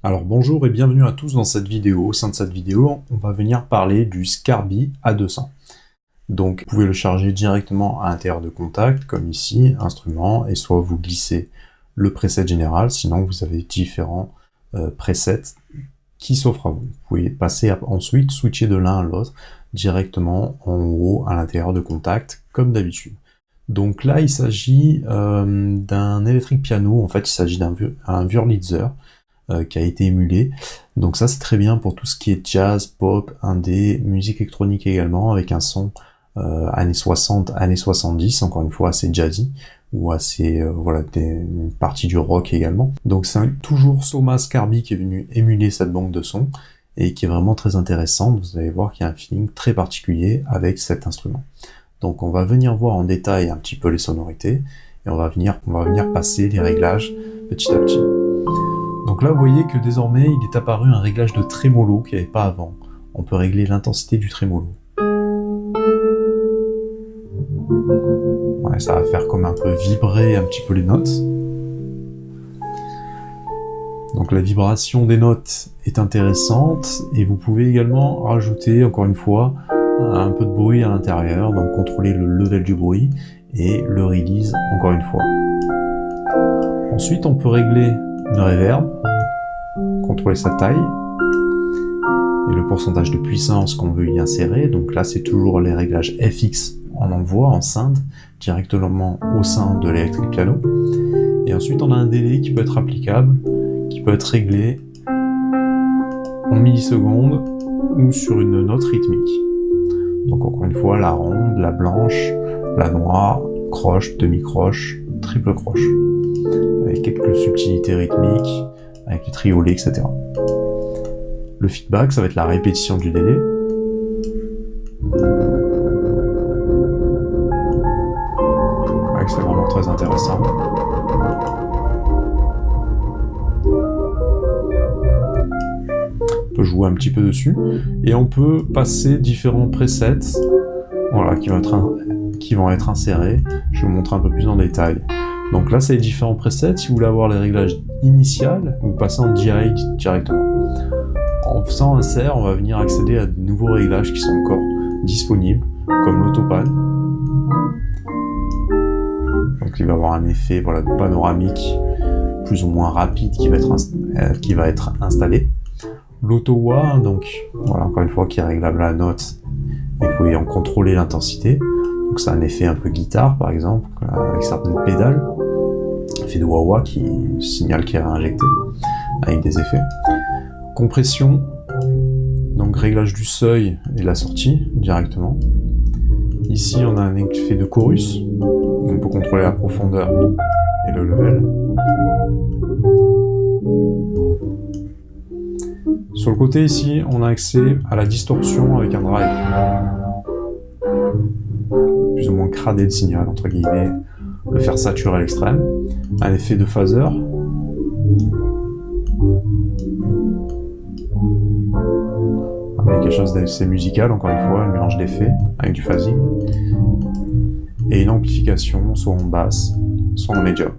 Alors bonjour et bienvenue à tous dans cette vidéo. Au sein de cette vidéo, on va venir parler du Scarby A200. Donc vous pouvez le charger directement à l'intérieur de Kontakt, comme ici, instrument, et soit vous glissez le preset général, sinon vous avez différents presets qui s'offrent à vous. Vous pouvez passer ensuite, switcher de l'un à l'autre, directement en haut à l'intérieur de Kontakt, comme d'habitude. Donc là, il s'agit d'un électrique piano, en fait il s'agit d'un Wurlitzer, qui a été émulé. Donc ça c'est très bien pour tout ce qui est jazz, pop, indé, musique électronique également, avec un son années 60, années 70, encore une fois assez jazzy, ou assez, voilà, une partie du rock également. Donc c'est toujours Soma Scarby qui est venu émuler cette banque de sons, et qui est vraiment très intéressante. Vous allez voir qu'il y a un feeling très particulier avec cet instrument. Donc on va venir voir en détail un petit peu les sonorités, et on va venir passer les réglages petit à petit. Donc là, vous voyez que désormais, il est apparu un réglage de trémolo qu'il n'y avait pas avant. On peut régler l'intensité du trémolo. Ouais, ça va faire comme un peu vibrer un petit peu les notes. Donc la vibration des notes est intéressante, et vous pouvez également rajouter, encore une fois, un peu de bruit à l'intérieur, donc contrôler le level du bruit et le release, encore une fois. Ensuite, on peut régler une reverb, contrôler sa taille et le pourcentage de puissance qu'on veut y insérer. Donc là c'est toujours les réglages FX, on envoie en synth directement au sein de l'électrique piano. Et ensuite on a un délai qui peut être applicable, qui peut être réglé en millisecondes ou sur une note rythmique. Donc encore une fois, la ronde, la blanche, la noire, croche, demi-croche, triple croche, avec quelques subtilités rythmiques, avec les triolets, etc. Le feedback, ça va être la répétition du délai. Ouais, c'est vraiment très intéressant. On peut jouer un petit peu dessus, et on peut passer différents presets, voilà, qui vont être insérés. Je vais vous montrer un peu plus en détail. Donc là, c'est les différents presets. Si vous voulez avoir les réglages initiaux, vous passez en DI directement. En faisant insert, on va venir accéder à de nouveaux réglages qui sont encore disponibles, comme l'autopan. Donc il va y avoir un effet, voilà, de panoramique plus ou moins rapide qui va être installé. L'auto-wah, donc voilà, encore une fois, qui est réglable à la note, et vous pouvez en contrôler l'intensité. Donc c'est un effet un peu guitare par exemple, avec certaines pédales, effet de wah-wah qui signale qu'il est réinjecté, avec des effets. Compression, donc réglage du seuil et la sortie directement. Ici on a un effet de chorus, on peut contrôler la profondeur et le level. Sur le côté ici, on a accès à la distorsion avec un drive. Plus ou moins crader le signal, entre guillemets, le faire saturer à l'extrême. Un effet de phaser. Avec quelque chose d'assez musical, encore une fois, un mélange d'effets avec du phasing. Et une amplification, soit en basse, soit en médium.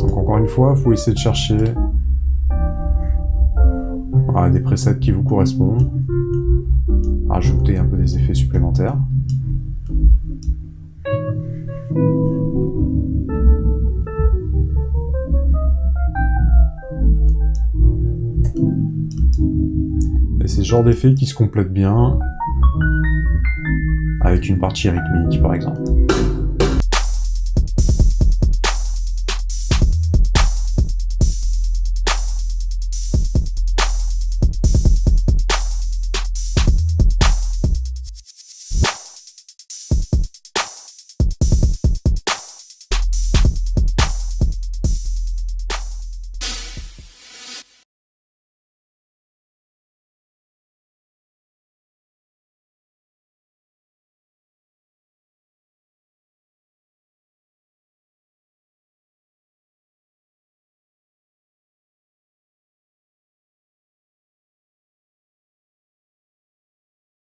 Encore une fois, vous essayez de chercher des presets qui vous correspondent, rajouter un peu des effets supplémentaires. Et c'est ce genre d'effet qui se complète bien avec une partie rythmique par exemple.